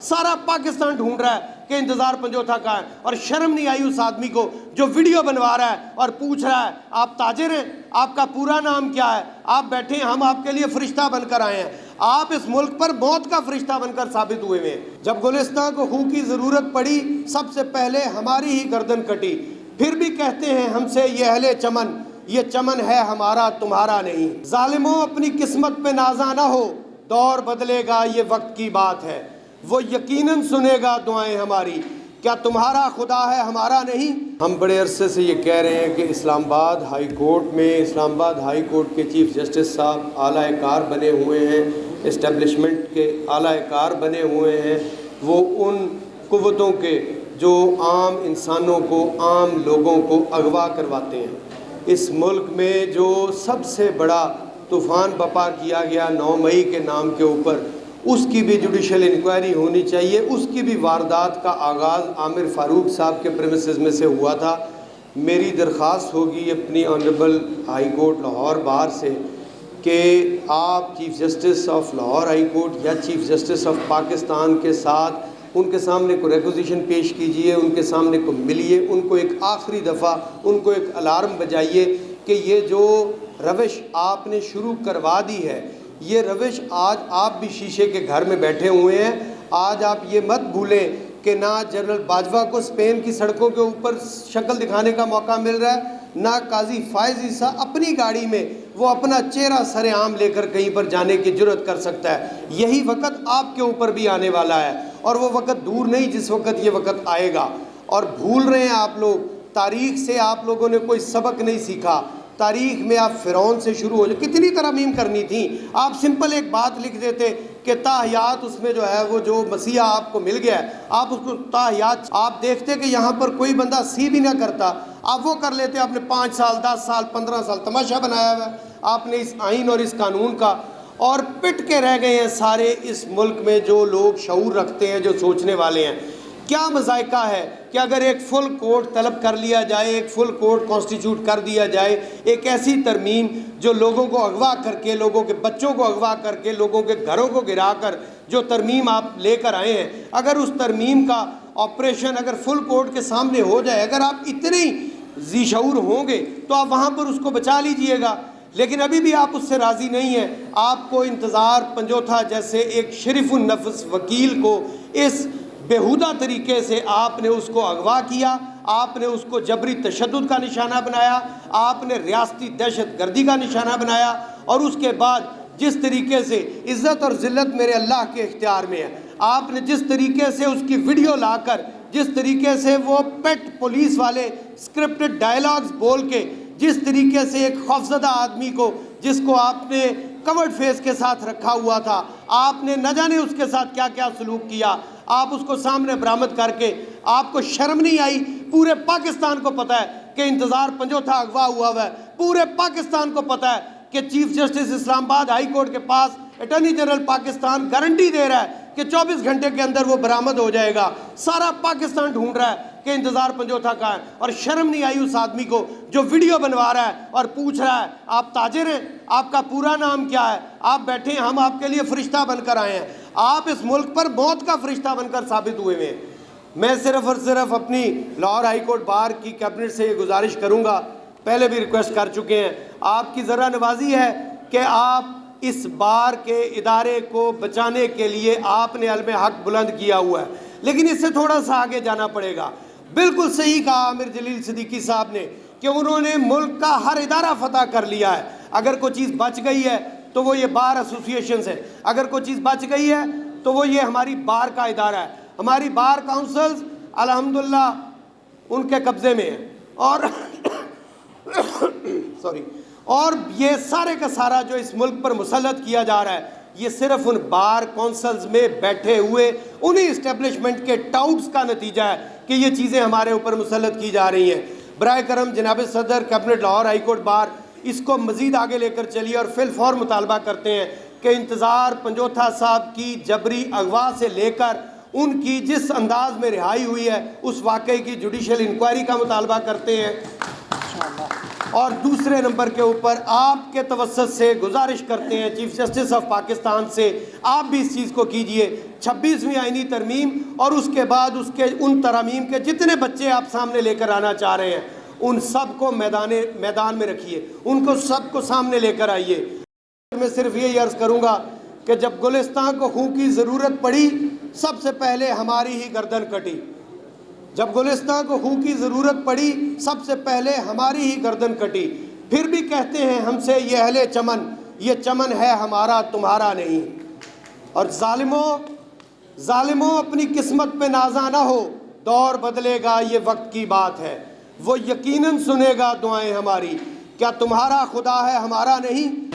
सारा पाकिस्तान ढूंढ रहा है कि इंतज़ार पंजोथा का है, और शर्म नहीं आई उस आदमी को जो वीडियो बनवा रहा है और पूछ रहा है आप ताजिर हैं, आपका पूरा नाम क्या है, आप बैठे हैं, हम आपके लिए फरिश्ता बनकर आए हैं। आप इस मुल्क पर मौत का फरिश्ता बनकर साबित हुए हैं। जब गुलिस्तान को खून की ज़रूरत पड़ी सबसे पहले हमारी ही गर्दन कटी, फिर भी कहते हैं हमसे ये अहले चमन, ये चमन है हमारा तुम्हारा नहीं। जालिमों अपनी किस्मत पे नाज़ा ना हो, दौर बदलेगा ये वक्त की बात है, वो यकीनन सुनेगा दुआएं हमारी, क्या तुम्हारा खुदा है हमारा नहीं। हम बड़े अरसे से ये कह रहे हैं कि इस्लामाबाद हाई कोर्ट में, इस्लामाबाद हाई कोर्ट के चीफ जस्टिस साहब आला कार बने हुए हैं, इस्टेब्लिशमेंट के आला कार बने हुए हैं, वो उन कुव्वतों के जो आम इंसानों को, आम लोगों को अगवा करवाते हैं। इस मुल्क में जो सबसे बड़ा तूफ़ान बपा किया गया 9 मई के नाम के ऊपर, उसकी भी जुडिशल इंक्वायरी होनी चाहिए। उसकी भी वारदात का आगाज़ आमिर फ़ारूक साहब के प्रेमिसेस में से हुआ था। मेरी दरख्वास्त होगी अपनी ऑनरेबल हाई कोर्ट लाहौर बार से कि आप chief justice of Lahore high court या चीफ़ जस्टिस ऑफ पाकिस्तान के साथ उनके सामने को रिक्वेजिशन पेश कीजिए, उनके सामने को मिलिए, उनको एक आखिरी दफ़ा उनको एक अलार्म बजाइए कि ये जो रविश आपने शुरू करवा दी है, ये रविश आज आप भी शीशे के घर में बैठे हुए हैं। आज आप ये मत भूलें कि ना जनरल बाजवा को स्पेन की सड़कों के ऊपर शक्ल दिखाने का मौका मिल रहा है, ना काजी फायज़ ईसा अपनी गाड़ी में वो अपना चेहरा सरेआम लेकर कहीं पर जाने की जुर्रत कर सकता है। यही वक्त आपके ऊपर भी आने वाला है, और वो वक्त दूर नहीं जिस वक्त ये वक्त आएगा। और भूल रहे हैं आप लोग, तारीख़ से आप लोगों ने कोई सबक नहीं सीखा। तारीख़ में आप फ़िरौन से शुरू हो जाए, कितनी तरमीम करनी थी। आप सिंपल एक बात लिख देते कि ताहियात उसमें जो है वो जो मसीहा आपको मिल गया है, आप उसको ताहियात, आप देखते कि यहाँ पर कोई बंदा सी भी ना करता, आप वो कर लेते। आपने 5 साल 10 साल 15 साल तमाशा बनाया हुआ है आपने इस आइन और इस कानून का, और पिट के रह गए हैं सारे इस मुल्क में जो लोग शऊर रखते हैं, जो सोचने वाले हैं। क्या मज़ायका है कि अगर एक फुल कोर्ट तलब कर लिया जाए, एक फुल कोर्ट कॉन्स्टिट्यूट कर दिया जाए, एक ऐसी तरमीम जो लोगों को अगवा करके, लोगों के बच्चों को अगवा करके, लोगों के घरों को गिरा कर जो तरमीम आप लेकर आए हैं, अगर उस तरमीम का ऑपरेशन अगर फुल कोर्ट के सामने हो जाए, अगर आप इतने ही ज़ीशऊर होंगे तो आप वहाँ पर उसको बचा लीजिएगा। लेकिन अभी भी आप उससे राज़ी नहीं हैं। आपको इंतज़ार पंजोथा जैसे एक शरीफुन नफ्स वकील को इस बेहुदा तरीके से आपने उसको अगवा किया, आपने उसको जबरी तशद्दुद का निशाना बनाया, आपने रियासती दहशत गर्दी का निशाना बनाया, और उसके बाद जिस तरीके से इज़्ज़त और ज़िल्लत मेरे अल्लाह के इख्तियार में है, आपने जिस तरीके से उसकी वीडियो लाकर, जिस तरीके से वो पेट पुलिस वाले स्क्रिप्टेड डायलॉग्स बोल के, जिस तरीके से एक खौफज़दा आदमी को जिसको आपने कवर्ड फेस के साथ रखा हुआ था, आपने न जाने उसके साथ क्या क्या सलूक किया, आप उसको सामने बरामद करके, आपको शर्म नहीं आई। पूरे पाकिस्तान को पता है कि इंतज़ार पंजोथा अगवा हुआ है, पूरे पाकिस्तान को पता है कि chief justice Islamabad high court के पास अटॉर्नी जनरल पाकिस्तान गारंटी दे रहा है कि 24 घंटे के अंदर वो बरामद हो जाएगा। सारा पाकिस्तान ढूंढ रहा है कि इंतज़ार पंजोथा का है, और शर्म नहीं आई उस आदमी को जो वीडियो बनवा रहा है और पूछ रहा है आप ताजिर हैं, आपका पूरा नाम क्या है, आप बैठे हैं, हम आपके लिए फरिश्ता बनकर आए हैं। आप इस मुल्क पर मौत का फरिश्ता बनकर साबित हुए हैं। मैं सिर्फ और सिर्फ अपनी लाहौर हाई कोर्ट बार की कैबिनेट से ये गुजारिश करूँगा, पहले भी रिक्वेस्ट कर चुके हैं, आपकी ज़रा नवाजी है कि आप इस बार के इदारे को बचाने के लिए आपने अलम हक बुलंद किया हुआ है, लेकिन इससे थोड़ा सा आगे जाना पड़ेगा। बिल्कुल सही कहा आमिर जलील सिद्दीकी साहब ने कि उन्होंने मुल्क का हर इदारा फतह कर लिया है। अगर कोई चीज़ बच गई है तो वो ये बार एसोसिएशन है, अगर कोई चीज़ बच गई है तो वो ये हमारी बार का इदारा है। हमारी बार काउंसिल्स अल्हम्दुलिल्लाह उनके कब्ज़े में है, और सॉरी, और ये सारे का सारा जो इस मुल्क पर मुसल्लत किया जा रहा है, ये सिर्फ उन बार कौंसल्स में बैठे हुए उन्हीं इस्टेब्लिशमेंट के टाउट्स का नतीजा है कि ये चीज़ें हमारे ऊपर मुसल्लत की जा रही हैं। बराए करम जनाब सदर cabinet Lahore high court bar इसको मज़ीद आगे लेकर चलिए और फिलफौर मुतालबा करते हैं कि इंतज़ार पंजोथा साहब की जबरी अगवा से लेकर उनकी जिस अंदाज में रिहाई हुई है, उस वाक़े की जुडिशल इंक्वायरी का मुतालबा करते हैं। اور دوسرے نمبر کے اوپر آپ کے توسط سے گزارش کرتے ہیں چیف جسٹس آف پاکستان سے، آپ بھی اس چیز کو کیجئے، 26ویں آئینی ترمیم اور اس کے بعد اس کے ان ترامیم کے جتنے بچے آپ سامنے لے کر آنا چاہ رہے ہیں ان سب کو میدان میں رکھیے، ان کو سب کو سامنے لے کر آئیے۔ میں صرف یہی عرض کروں گا کہ جب گلستان کو خون کی ضرورت پڑی سب سے پہلے ہماری ہی گردن کٹی، جب گلستان کو خون کی ضرورت پڑی سب سے پہلے ہماری ہی گردن کٹی، پھر بھی کہتے ہیں ہم سے یہ اہل چمن، یہ چمن ہے ہمارا تمہارا نہیں۔ اور ظالموں اپنی قسمت پہ نازا نہ ہو، دور بدلے گا یہ وقت کی بات ہے، وہ یقیناً سنے گا دعائیں ہماری، کیا تمہارا خدا ہے ہمارا نہیں؟